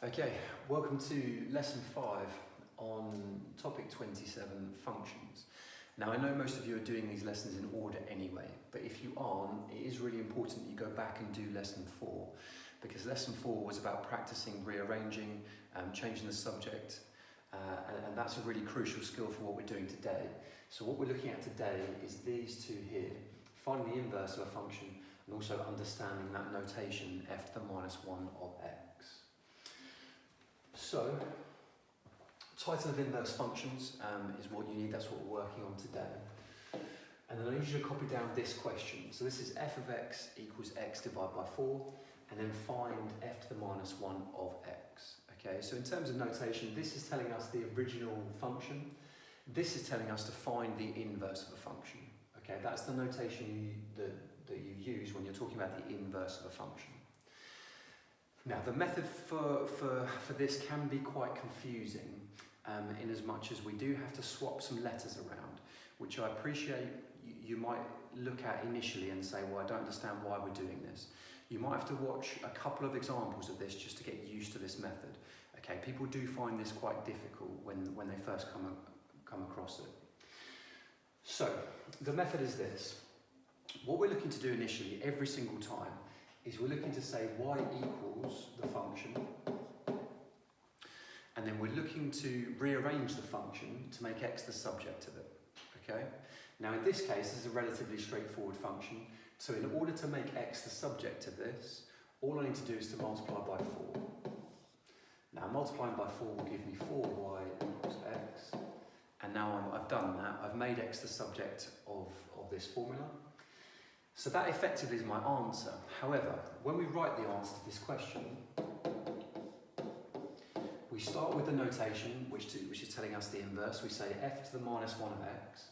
Okay, welcome to lesson 5 on topic 27, functions. Now I know most of you are doing these lessons in order anyway, but if you aren't, it is really important that you go back and do lesson 4, because lesson 4 was about practicing rearranging, changing the subject, and that's a really crucial skill for what we're doing today. So what we're looking at today is these two here, finding the inverse of a function and also understanding that notation f to the minus 1 of x. So, title of inverse functions is what you need, that's what we're working on today. And then I need you to copy down this question. So this is f of x equals x divided by 4, and then find f to the minus 1 of x. Okay, so in terms of notation, this is telling us the original function. This is telling us to find the inverse of a function. Okay, that's the notation that you use when you're talking about the inverse of a function. Now, the method for this can be quite confusing in as much as we do have to swap some letters around, which I appreciate you might look at initially and say, well, I don't understand why we're doing this. You might have to watch a couple of examples of this just to get used to this method. Okay, people do find this quite difficult when they first come across it. So, the method is this. What we're looking to do initially, every single time, is we're looking to say y equals the function, and then we're looking to rearrange the function to make x the subject of it. Okay? Now in this case, this is a relatively straightforward function, so in order to make x the subject of this, all I need to do is to multiply by 4. Now multiplying by 4 will give me 4y equals x, and now I've done that, I've made x the subject of this formula. So that effectively is my answer. However, when we write the answer to this question, we start with the notation, which is telling us the inverse. We say f to the minus 1 of x.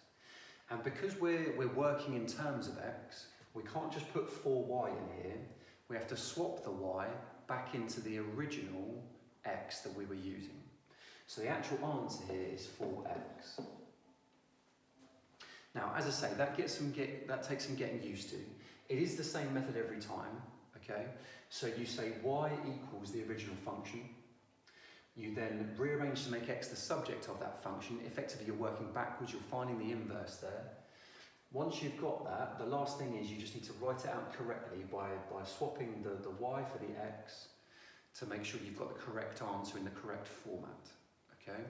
And because we're working in terms of x, we can't just put 4y in here. We have to swap the y back into the original x that we were using. So the actual answer here is 4x. Now, as I say, that takes some getting used to. It is the same method every time, okay? So you say y equals the original function. You then rearrange to make x the subject of that function. Effectively, you're working backwards, you're finding the inverse there. Once you've got that, the last thing is you just need to write it out correctly by swapping the y for the x to make sure you've got the correct answer in the correct format, okay?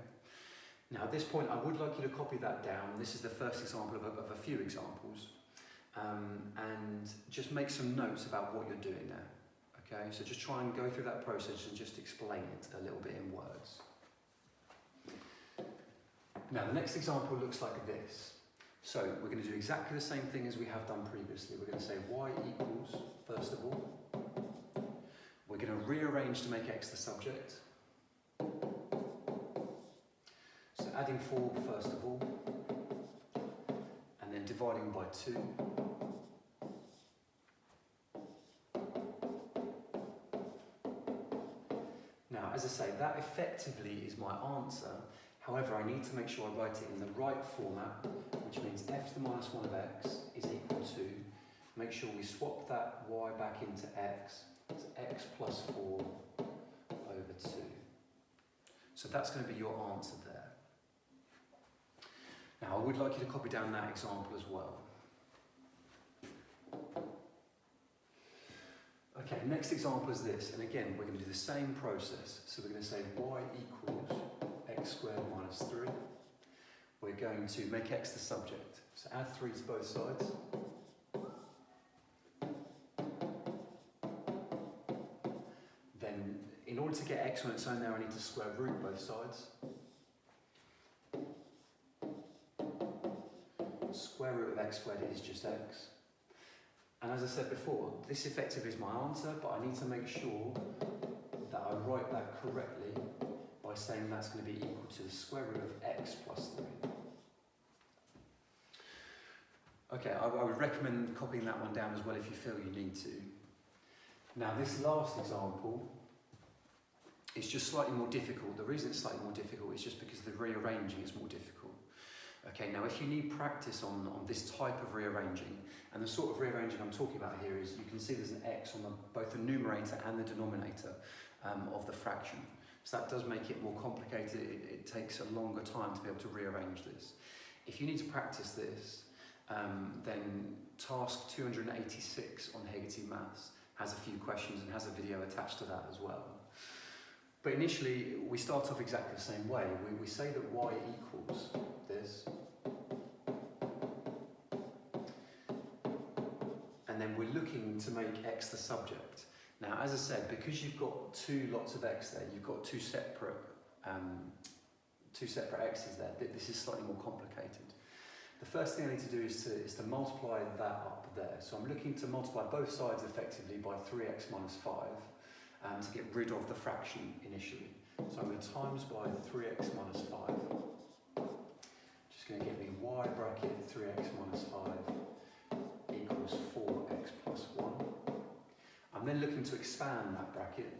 Now at this point I would like you to copy that down. This is the first example of a few examples, and just make some notes about what you're doing there. Okay, so just try and go through that process and just explain it a little bit in words. Now the next example looks like this. So we're going to do exactly the same thing as we have done previously. We're going to say y equals, first of all. We're going to rearrange to make x the subject. So adding 4 first of all, and then dividing by 2. Now, as I say, that effectively is my answer. However, I need to make sure I write it in the right format, which means f to the minus 1 of x is equal to, make sure we swap that y back into x, it's x plus 4 over 2. So that's going to be your answer there. Now, I would like you to copy down that example as well. Okay, next example is this, and again, we're going to do the same process. So we're going to say y equals x squared minus 3. We're going to make x the subject. So add 3 to both sides. Then, in order to get x on its own there, I need to square root both sides. Square root of x squared is just x. And as I said before, this effectively is my answer, but I need to make sure that I write that correctly by saying that's going to be equal to the square root of x plus 3. Okay, I would recommend copying that one down as well if you feel you need to. Now this last example is just slightly more difficult. The reason it's slightly more difficult is just because the rearranging is more difficult. Okay, now if you need practice on this type of rearranging, and the sort of rearranging I'm talking about here is, you can see there's an x on both the numerator and the denominator of the fraction. So that does make it more complicated. It takes a longer time to be able to rearrange this. If you need to practice this, then task 286 on Hegarty Maths has a few questions and has a video attached to that as well. But initially, we start off exactly the same way. We say that y equals this, and then we're looking to make x the subject. Now, as I said, because you've got two lots of x there, you've got two separate x's there, this is slightly more complicated. The first thing I need to do is to multiply that up there. So I'm looking to multiply both sides effectively by 3x minus 5 to get rid of the fraction initially. So I'm going to times by 3x minus 5. Just going to get me y bracket 3x minus 5 equals 4x plus 1. I'm then looking to expand that bracket.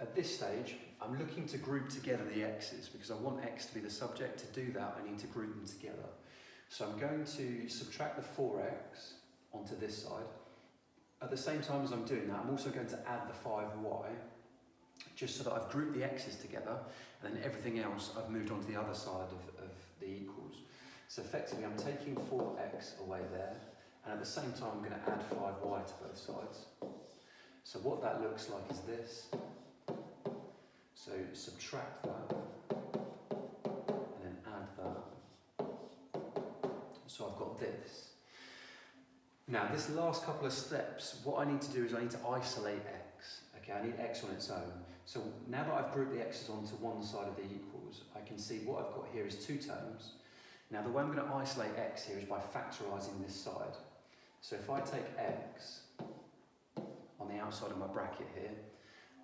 At this stage, I'm looking to group together the x's because I want x to be the subject. To do that, I need to group them together. So I'm going to subtract the 4x onto this side. At the same time as I'm doing that, I'm also going to add the 5y, just so that I've grouped the x's together, and then everything else I've moved onto the other side of the equals. So effectively, I'm taking 4x away there, and at the same time, I'm going to add 5y to both sides. So what that looks like is this. So subtract that, and then add that. So I've got this. Now this last couple of steps, what I need to do is I need to isolate x. Okay, I need x on its own. So now that I've grouped the x's onto one side of the equals, I can see what I've got here is two terms. Now the way I'm going to isolate x here is by factorising this side. So if I take x on the outside of my bracket here,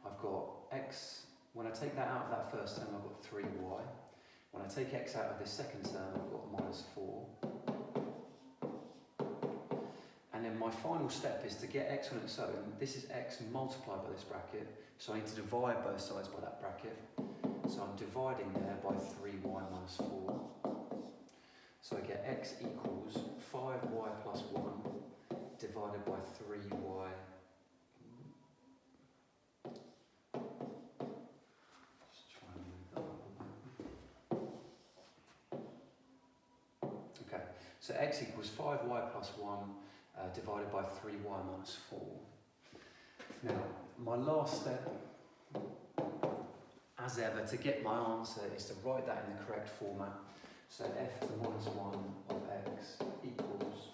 I've got x. When I take that out of that first term, I've got 3y. When I take x out of this second term, I've got minus 4. And then my final step is to get x on its own. This is x multiplied by this bracket, so I need to divide both sides by that bracket. So I'm dividing there by 3y minus 4. So I get x equals 5y plus 1 divided by 3y. So x equals 5y plus 1 divided by 3y minus 4. Now, my last step, as ever, to get my answer is to write that in the correct format. So f to the minus 1 of x equals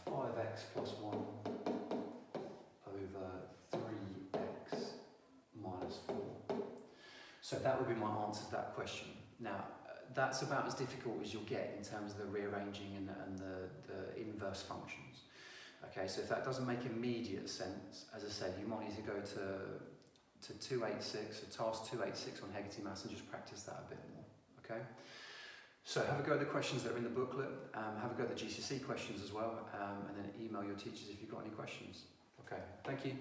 5x plus 1 over 3x minus 4. So that would be my answer to that question. Now, that's about as difficult as you'll get in terms of the rearranging and the inverse functions. Okay, so if that doesn't make immediate sense, as I said, you might need to go to 286, or task 286 on Hegarty Maths, and just practice that a bit more. Okay, so have a go at the questions that are in the booklet, have a go at the GCSE questions as well, and then email your teachers if you've got any questions. Okay, thank you.